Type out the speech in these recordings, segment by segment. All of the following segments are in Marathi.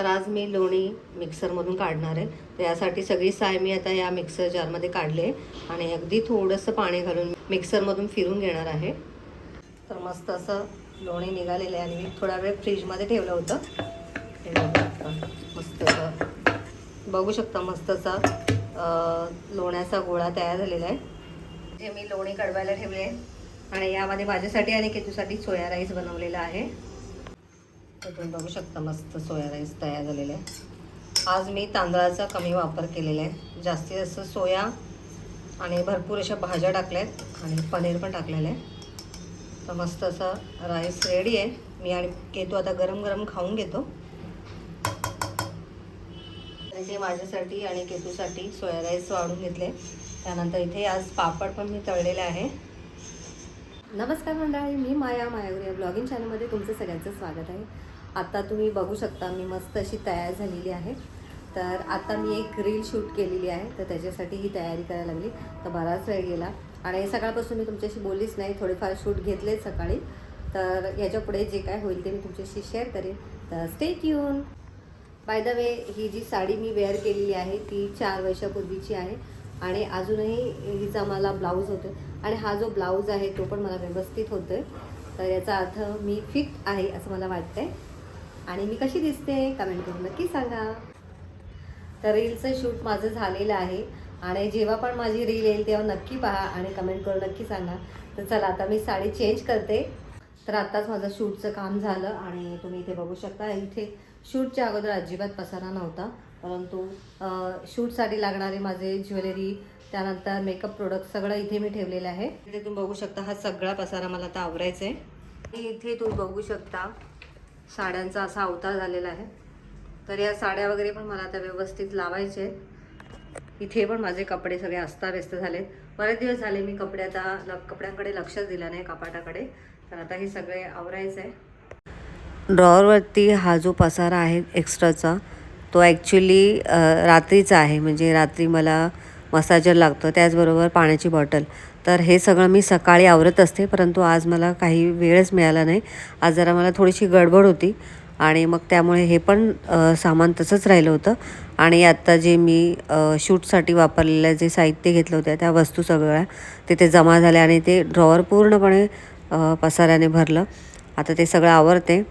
तर आज मी लोणी मिक्सरमधून काढणार आहे. तर यासाठी सगळी साय मी आता या मिक्सर जारमध्ये काढले आणि अगदी थोडंसं पाणी घालून मिक्सरमधून फिरून घेणार आहे. तर मस्त असं लोणी निघालेलं आहे आणि मी थोडा वेळ फ्रीजमध्ये ठेवलं होतं. हे मस्त असं बघू शकता, मस्त असा लोण्याचा गोळा तयार झालेला आहे. जे मी लोणी कढवायला ठेवले आणि यामध्ये माझ्यासाठी आणि केतूसाठी सोया राईस बनवलेला आहे. तर तुम्ही बघू शकता मस्त सोया राईस तयार झालेला आहे. आज मी तांदळाचा कमी वापर केलेला आहे. जास्तीत जास्त सोया आणि भरपूर अशा भाज्या टाकल्या आहेत आणि पनीर पण टाकलेलं आहे. तर मस्त असा राईस रेडी आहे. मी आणि केतू आता गरम गरम खाऊन घेतो. इथे माझ्यासाठी आणि केतूसाठी सोया राईस वाढून घेतले. त्यानंतर इथे आज पापड पण मी तळलेले आहे. नमस्कार मंडळी, मी मायागुरी या ब्लॉगिंग चॅनलमध्ये तुमचं सगळ्यांचं स्वागत आहे. आता तुम्ही बघू शकता मी मस्त अशी तयार झालेली आहे. तर आता मी एक रील शूट केलेली आहे, तर त्याच्यासाठी ही तयारी करायला लागली. तर बराच वेळ गेला आणि सकाळपासून मी तुमच्याशी बोललीच नाही. थोडेफार शूट घेतले सकाळी. तर याच्या पुढे जे काय होईल ते मी तुमच्याशी शेअर करेन. तर stay tuned. By the way, ही जी साडी मी वेअर केलेली आहे ती 4 वर्षापूर्वीची आहे आणि अजूनही हिचा मला ब्लाऊज होतो आणि हा जो ब्लाऊज आहे तो पण मला व्यवस्थित होतो आहे. तर याचा अर्थ मी फिट आहे असं मला वाटतं आहे. आणि मी कशी दिसते कमेंट करून नक्की सांगा. तर रीलचं शूट माझं झालेलं आहे आणि जेव्हा पण माझी रील येईल तेव्हा नक्की पहा आणि कमेंट करून नक्की सांगा. तर चला आता मी साडी चेंज करते. तर आत्ताच माझं शूटचं काम झालं आणि तुम्ही इथे बघू शकता. इथे शूटच्या अगोदर अजिबात पसारा नव्हता, परंतु शूटसाठी लागणारे माझे ज्वेलरी, त्यानंतर मेकअप प्रोडक्ट सगळं इथे मी ठेवलेलं आहे. इथे तुम्ही बघू शकता हा सगळा पसारा मला आता आवरायचा आहे. इथे तुम्ही बघू शकता साड्यांचा असा अवतार झालेला आहे. तर या साड्या वगैरे पण मला आता व्यवस्थित लावायचे आहेत. इथे पण माझे कपडे सगळे अस्ताव्यस्त झालेत. बरेच दिवस झाले मी कपड्यांकडे लक्षच दिलं नाही, कपाटाकडे. तर आता हे सगळे आवरायचं आहे. ड्रॉवरवरती हा जो पसारा आहे एक्स्ट्राचा, तो ॲक्च्युली रात्रीचा आहे. म्हणजे रात्री मला मसाजर लागतं, त्याचबरोबर पाण्याची बॉटल. तर हे सगळं मी सकाळी आवरत असते, परंतु आज मला काही वेळच मिळाला नाही. आज जरा मला थोडीशी गडबड होती आणि मग त्यामुळे हे पण सामान तसंच राहिलं होतं. आणि आत्ता जे मी शूटसाठी वापरलेलं जे साहित्य घेतलं होतं त्या वस्तू सगळ्या तिथे जमा झाल्या आणि ते ड्रॉवर पूर्णपणे पसाऱ्याने भरलं. आता ते सगळं आवरते.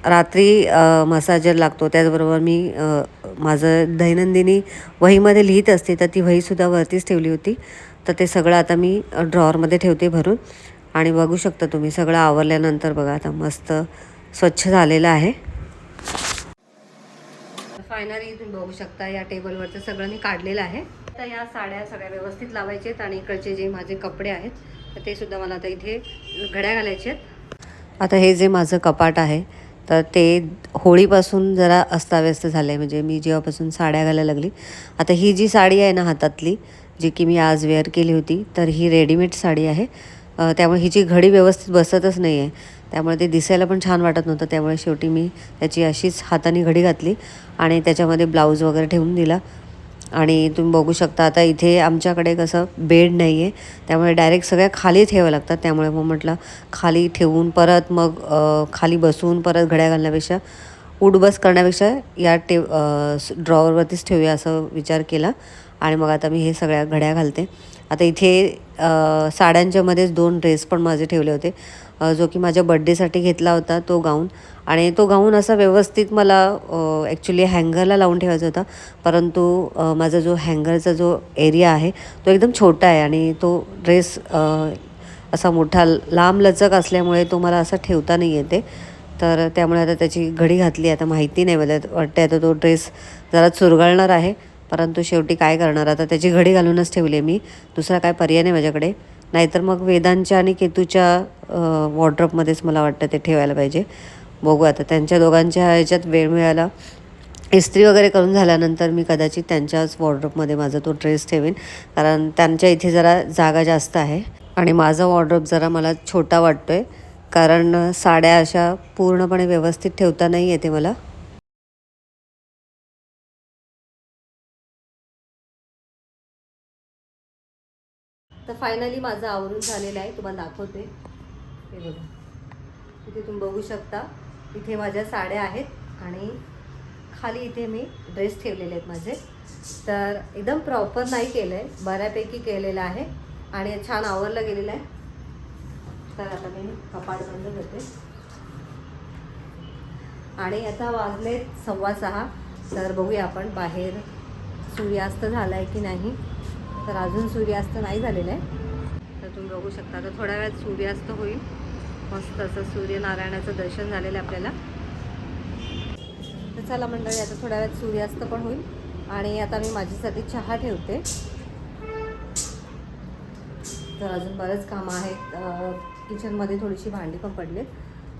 रात्री मसाजर लागतो, त्याचबरोबर मी माझं दैनंदिनी वहीमध्ये लिहित असते, तर ती वहीसुद्धा वरतीच ठेवली होती. तर ते सगळं आता मी ड्रॉवरमध्ये ठेवते भरून. आणि बघू शकता तुम्ही सगळं आवरल्यानंतर बघा आता मस्त स्वच्छ झालेलं आहे. फायनली तुम्ही बघू शकता या टेबलवरचं सगळं मी काढलेलं आहे. आता या साड्या सगळ्या व्यवस्थित लावायचे आहेत आणि इकडचे जे माझे कपडे आहेत तर ते सुद्धा मला आता इथे घड्या घालायचे आहेत. आता हे जे माझं कपाट आहे तर ते होळीपासून जरा अस्ताव्यस्त झालं आहे. म्हणजे मी जेव्हापासून साड्या घालायला लागली. आता ही जी साडी आहे ना हातातली, जी की मी आज वेअर केली होती, तर ही रेडीमेड साडी आहे. त्यामुळे हिची घडी व्यवस्थित बसतच नाही आहे. त्यामुळे ते दिसायला पण छान वाटत नव्हतं. त्यामुळे शेवटी मी त्याची अशीच हाताने घडी घातली आणि त्याच्यामध्ये ब्लाऊज वगैरे ठेवून दिला. आणि तुम्ही बघू शकता आता इथे आमच्याकडे कसं बेड नाही आहे, त्यामुळे डायरेक्ट सगळ्या खाली ठेवावं लागतात. त्यामुळे मग म्हटलं खाली ठेवून परत मग खाली बसून परत घड्या घालण्यापेक्षा, उठबस करण्यापेक्षा या ड्रॉवरवरतीच ठेवूया असं विचार केला. आणि मग आता मी हे सगळ्या घड्या घालते. आता इथे साड्यांच्यामध्येच 2 ड्रेस पण माझे ठेवले होते. जो की माझ्या बड्डेसाठी घेतला होता तो गाऊन. आणि तो गाऊन असा व्यवस्थित मला ॲक्च्युली हँगरला लावून ठेवायचा होता, परंतु माझा जो हँगरचा जो एरिया आहे तो एकदम छोटा आहे आणि तो ड्रेस असा मोठा लांबलचक असल्यामुळे तो मला असा ठेवता नाही येते. तर त्यामुळे आता त्याची घडी घातली. आता माहिती नाही, मला वाटते आता तो ड्रेस जरा चुरगळणार आहे, परंतु शेवटी काय करणार, आता त्याची घडी घालूनच ठेवली मी. दुसरा काय पर्याय नाही माझ्याकडे. नाहीतर मग वेदांच्या आणि केतूच्या वॉर्डरोबमध्येच मला वाटतं ते ठेवायला पाहिजे. बघू आता त्यांच्या दोघांच्या ह्याच्यात वेळ मिळाला, इस्त्री वगैरे करून झाल्यानंतर मी कदाचित त्यांच्याच वॉर्डरोबमध्ये माझा तो ड्रेस ठेवेन, कारण त्यांच्या इथे जरा जागा जास्त आहे आणि माझा वॉर्डरोब जरा मला छोटा वाटतो आहे, कारण साड्या अशा पूर्णपणे व्यवस्थित ठेवता नाही येते मला. तर फायनली माझं आवरून झालेलं आहे, तुम्हाला दाखवते. हे बघा, इथे तुम्ही बघू शकता, इथे माझ्या साड्या आहेत आणि खाली इथे मी ड्रेस ठेवलेले आहेत माझे. तर एकदम प्रॉपर नाही केलं आहे, बऱ्यापैकी केलेलं आहे आणि छान आवरलं गेलेलं आहे. तर आता मी कपाट बंद करते आणि आता वाजले 6:15. तर बघूया आपण बाहेर सूर्यास्त झाला आहे की नाही. तर अजून सूर्यास्त नाही झालेलं आहे. तर तुम्ही बघू शकता आता थोड्या वेळात सूर्यास्त होईल. मस्त असं सूर्यनारायणाचं दर्शन झालेलं आहे आपल्याला. तर चला मंडळी, आता थोड्या वेळात सूर्यास्त पण होईल आणि आता मी माझ्यासाठी चहा ठेवते. तर अजून बरंच कामं आहेत. किचनमध्ये थोडीशी भांडी पण पडली,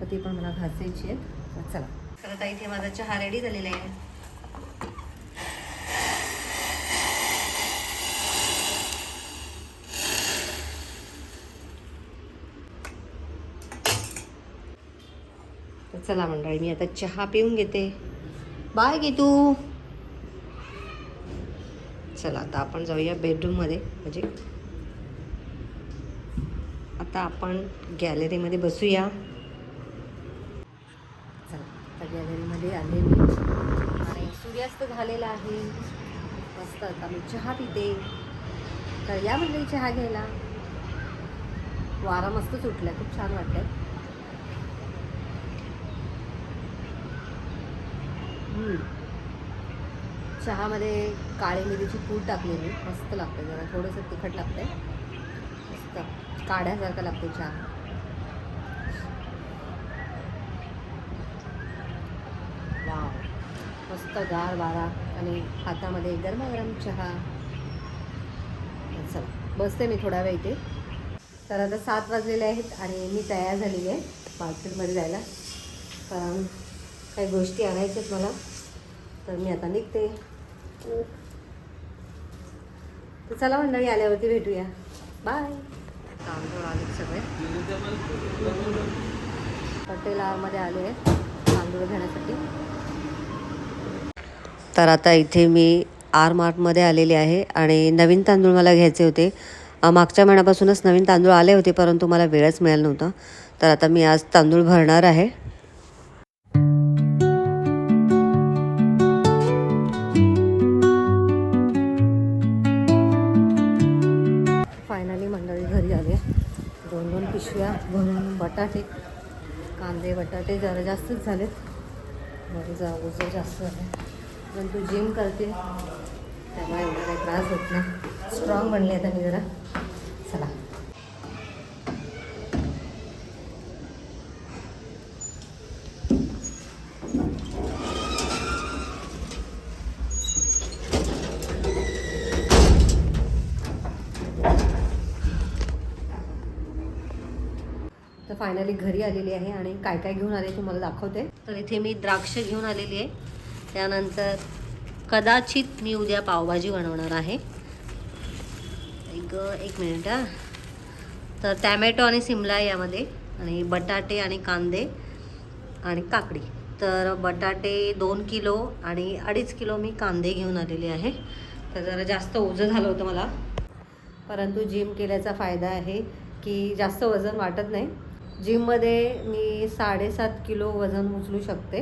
तर ती पण मला घासायची आहेत. तर चला, तर आता इथे माझा चहा रेडी झालेला आहे. तर चला मंडळी, मी आता चहा पिऊन घेते. बाय गे तू. चला आता आपण जाऊया बेडरूममध्ये. म्हणजे आता आपण गॅलरीमध्ये बसूया. चला आता गॅलरीमध्ये आले मी आणि सूर्यास्त झालेला आहे. मस्त आता मी चहा पिते. तर या मंडळी चहा घ्यायला. वारा मस्त सुटला, खूप छान वाटतंय. चहामध्ये काळी मिरीची पूड टाकलेली, मस्त लागते. जरा थोडंसं तिखट लागतंय, मस्त काढ्यासारखं लागते चहा. वाव, मस्त गार वारा आणि हातामध्ये गरमागरम चहा. चला बसते मी थोडा वेळ इथे. तर आता 7 वाजलेले आहेत आणि मी तयार झालेली आहे मार्केटमध्ये जायला. कारण काही गोष्टी आणायच्यात मला. तर मी आता निघते. तर चला मंडळी, आल्यावरती भेटूया. बाय. तांदूळ आले सगळे. पटेल आरमध्ये आले आहे तांदूळ घेण्यासाठी. तर आता इथे मी आर मार्टमध्ये आलेले आहे आणि नवीन तांदूळ मला घ्यायचे होते. मागच्या महिन्यापासूनच नवीन तांदूळ आले होते, परंतु मला वेळच मिळाला नव्हता. तर आता मी आज तांदूळ भरणार आहे. फायनली मंडळी घरी आले. 2 पिशव्या भरून बटाटे, कांदे बटाटे जरा जास्तच झालेत. ओझं जास्त झालं, परंतु जिम करते तेव्हा एवढा काही त्रास होत नाही. स्ट्रॉंग बनले आता मी जरा. चला तर फायनली घरी आलेली आहे आणि काय काय घेऊन आले तुम्हाला दाखवते. तर इथे मी द्राक्ष घेऊन आलेली आहे. त्यानंतर कदाचित मी उद्या पावभाजी बनवणार आहे. एक मिनिट हां. तर टॅमॅटो आणि सिमला यामध्ये, आणि बटाटे आणि कांदे आणि काकडी. तर बटाटे 2 किलो आणि 2.5 किलो मी कांदे घेऊन आलेले आहे. तर जरा जास्त ओझं झालं होतं मला, परंतु जिम केल्याचा फायदा आहे की जास्त वजन वाटत नाही. जिममध्ये मी 7.5 किलो वजन उचलू शकते.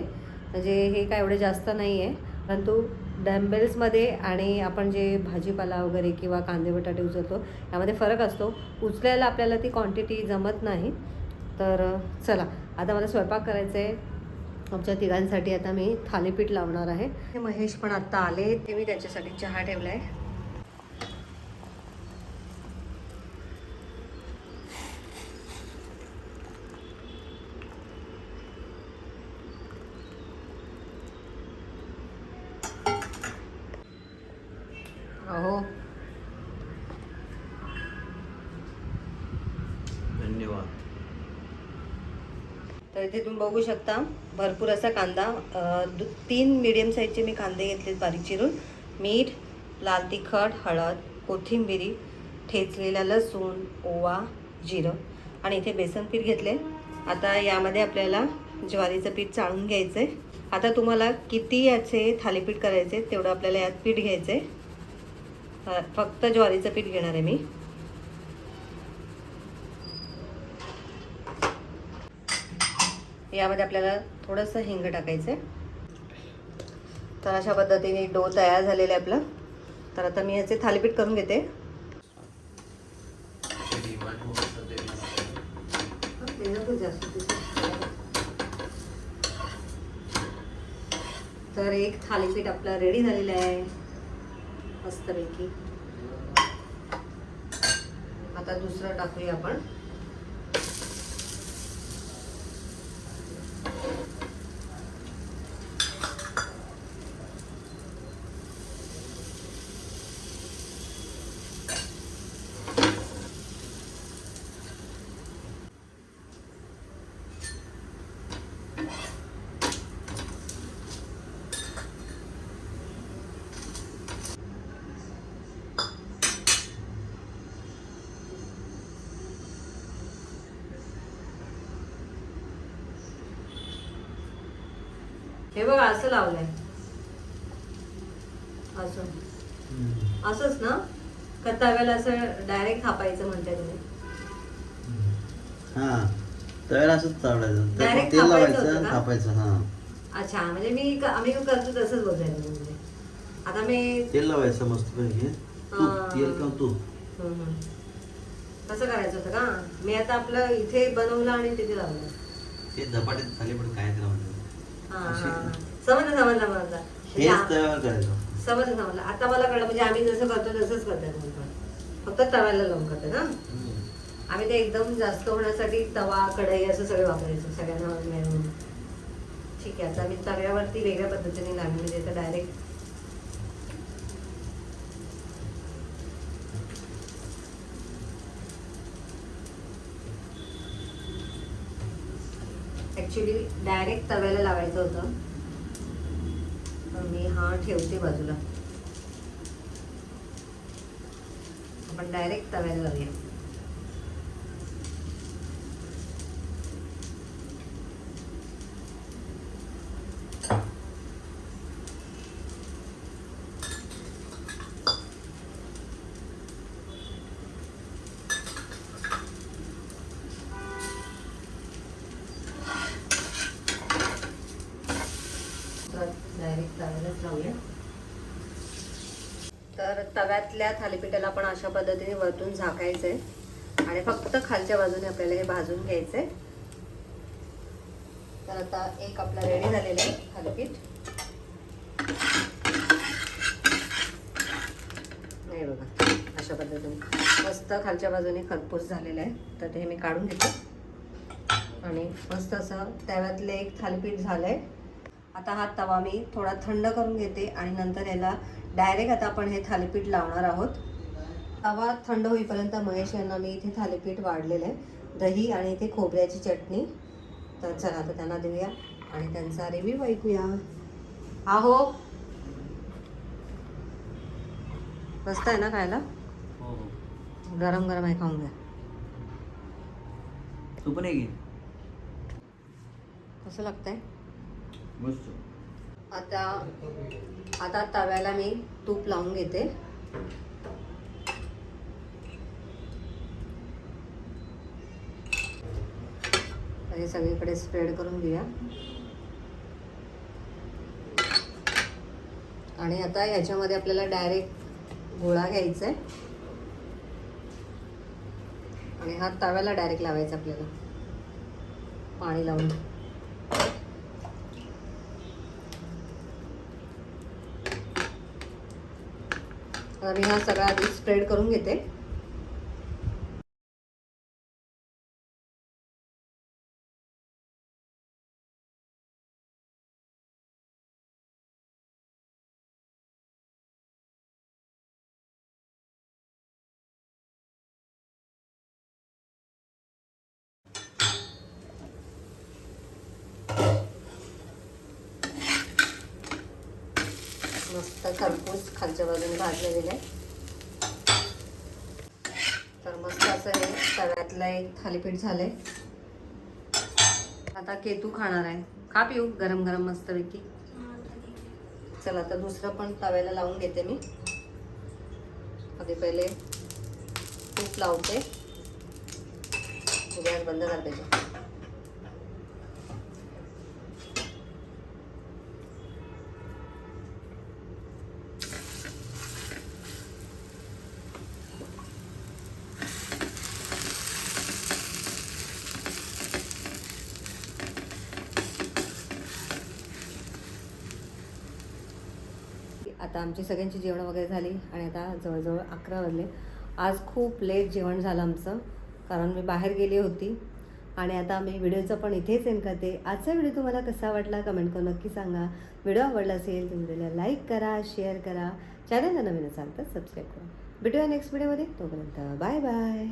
म्हणजे हे काय एवढे जास्त नाही आहे, परंतु डम्बेल्समध्ये आणि आपण जे भाजीपाला वगैरे किंवा कांदे बटाटे उचलतो यामध्ये फरक असतो. उचलायला आपल्याला ती क्वांटिटी जमत नाही. तर चला आता मला स्वयंपाक करायचा आहे. आमच्या तिघांसाठी आता मी थालीपीठ लावणार आहे. महेश पण आत्ता आले, ते मी त्याच्यासाठी चहा ठेवला आहे. हो धन्यवाद. तर इथे तुम्ही बघू शकता भरपूर असा कांदा. 3 मीडियम साईजचे मी कांदे घेतलेत बारीक चिरून. मीठ, लाल तिखट, हळद, कोथिंबिरी, ठेचलेला लसूण, ओवा, जिरं आणि इथे बेसन पीठ घेतले. आता यामध्ये आपल्याला ज्वारीचं पीठ चाळून घ्यायचं आहे. आता तुम्हाला किती याचे थालीपीठ करायचे तेवढं आपल्याला यात पीठ घ्यायचं आहे. फक्त ज्वारीचं पीठ घेणार आहे मी. यामध्ये आपल्याला थोडंसं हिंग टाकायचं आहे. तर अशा पद्धतीने डो तयार झालेला आहे आपला. तर आता मी याचे थालीपीठ करून घेते. तर एक थालीपीठ आपला रेडी झालेला आहे मस्तपैकी. आता दुसरं टाकूया आपण. हे बघा असं लावलंय, असं असंच ना का तव्याला असं डायरेक्ट थापायचं म्हणताय तुम्ही? हा, तव्याला असंच चावडायचं, Direct तेल थापायचं लावायचं होतं का? थापायचं. हा, अच्छा, म्हणजे आम्ही करतो तसंच बोलायचं. म्हणजे आता मी तेल लावायचं मस्त पैकी. तेल किंवा तूप तसं करायचं होतं का? मी आता आपलं इथे बनवलं आणि तिथे लावलं. ते झपाट्यात झाले पण काय त्याला म्हणतात. समजलं. हेच तव्यावर करायचं. समजलं. आता मला कळलं, म्हणजे आम्ही जसं करतो तसंच करतात, फक्त तव्याला लावून करतात ना. आम्ही ते एकदम जास्त होण्यासाठी तवा कढई असं सगळं वापरायचं सगळ्यांना मिळून. ठीक आहे, आता मी तव्यावरती वेगळ्या पद्धतीने लागली, म्हणजे आता डायरेक्ट ऍक्च्युली डायरेक्ट तव्याला लावायचं होतं, तर मी हा ठेवते बाजूला. आपण डायरेक्ट तव्याला लावूया. डायरेक्ट तव्यालाच लावूया. तर तव्यातल्या थालीपीठाला आपण अशा पद्धतीने वरतून झाकायचंय आणि फक्त खालच्या बाजूने आपल्याला हे भाजून घ्यायचंय. तर आता एक आपला रेडी झालेलं आहे थालीपीठ. नाही बघा, अशा पद्धतीने मस्त खालच्या बाजूने खरपूस झालेलं आहे. तर ते मी काढून घेते आणि मस्त असं तव्यातलं एक थालीपीठ झालंय. आता हा तवा मी थोडा थंड करून घेते आणि नंतर याला डायरेक्ट आता आपण हे थालीपीठ लावणार आहोत. तवा थंड होईपर्यंत महेश यांना मी इथे थालीपीठ वाढलेलं आहे, दही आणि इथे खोबऱ्याची चटणी. तर चला आता त्यांना देऊया आणि त्यांचा रिव्ह्यू ऐकूया. आहो, मस्त आहे ना खायला? गरम गरम आहे, खाऊन घ्या. तू पण घे. कसं लागतंय? मस्त. आता तव्याला मी तूप लावून घेते. हे सगळीकडे स्प्रेड करून घेऊया. आणि आता ह्याच्यामध्ये आपल्याला डायरेक्ट गोळा घ्यायचा आहे आणि हा तव्याला डायरेक्ट लावायचा आपल्याला पाणी लावून. तर मी हा सगळा आधी स्प्रेड करून घेते. मस्त खरपूस खालच्या बाजूने भाजले गेले. तर मस्त असं हे तव्यातलं एक थालीपीठ झालंय. आता केतू खाणार आहे. खा पिऊ गरम गरम मस्तपैकी. चला आता दुसरं पण तव्याला लावून घेते मी. आधी पहिले तूप लावते. गॅस बंद करते. आता आमची सगळ्यांची जेवण वगैरे झाली आणि आता जवळजवळ 11 वाजले. आज खूप लेट जेवण झालं आमचं, कारण मी बाहेर गेली होती. आणि आता मी व्हिडिओचं पण इथेच एंड करते. आजचा व्हिडिओ तुम्हाला कसा वाटला कमेंट करून नक्की सांगा. व्हिडिओ आवडला असेल तर व्हिडिओला लाईक करा, शेअर करा, चॅनलला नवीन असाल तर सबस्क्राईब करा. भेटूया नेक्स्ट व्हिडिओमध्ये. तोपर्यंत बाय बाय.